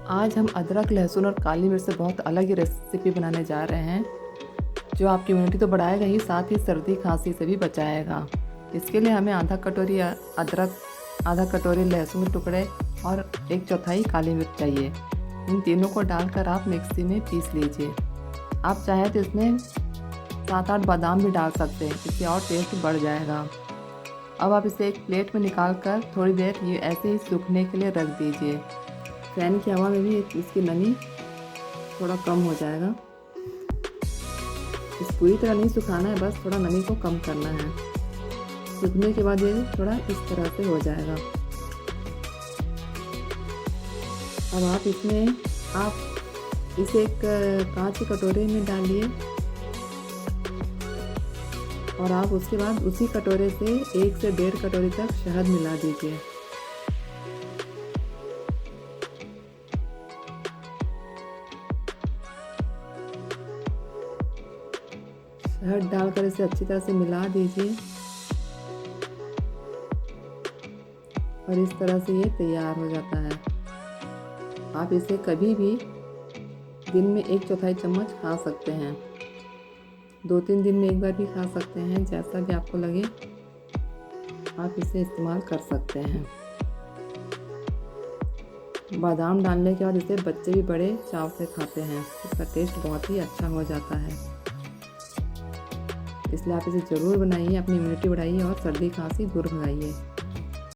आज हम अदरक, लहसुन और काली मिर्च से बहुत अलग ही रेसिपी बनाने जा रहे हैं, जो आपकी इम्यूनिटी तो बढ़ाएगा ही, साथ ही सर्दी खांसी से भी बचाएगा। इसके लिए हमें आधा कटोरी अदरक, आधा कटोरी लहसुन के टुकड़े और 1/4 काली मिर्च चाहिए। इन तीनों को डालकर आप मिक्सी में पीस लीजिए। आप चाहें तो इसमें 7-8 बादाम भी डाल सकते हैं, इससे और टेस्ट बढ़ जाएगा। अब आप इसे एक प्लेट में निकाल कर थोड़ी देर ये ऐसे ही सूखने के लिए रख दीजिए। फैन की हवा में भी इसकी नमी थोड़ा कम हो जाएगा। इस पूरी तरह नहीं सुखाना है, बस थोड़ा नमी को कम करना है। सूखने के बाद ये थोड़ा इस तरह से हो जाएगा। अब आप इसे एक कांच के कटोरे में डालिए और आप उसके बाद उसी कटोरे से 1 से 1.5 कटोरी तक शहद मिला दीजिए। शहद डालकर इसे अच्छी तरह से मिला दीजिए और इस तरह से ये तैयार हो जाता है। आप इसे कभी भी दिन में 1/4 चम्मच खा सकते हैं, 2-3 दिन में एक बार भी खा सकते हैं, जैसा भी आपको लगे आप इसे इस्तेमाल कर सकते हैं। बादाम डालने के बाद इसे बच्चे भी बड़े चाव से खाते हैं। इसका टेस्ट बहुत ही अच्छा हो जाता है, इसलिए आप इसे ज़रूर बनाइए, अपनी इम्यूनिटी बढ़ाइए और सर्दी खांसी दूर भगाइए।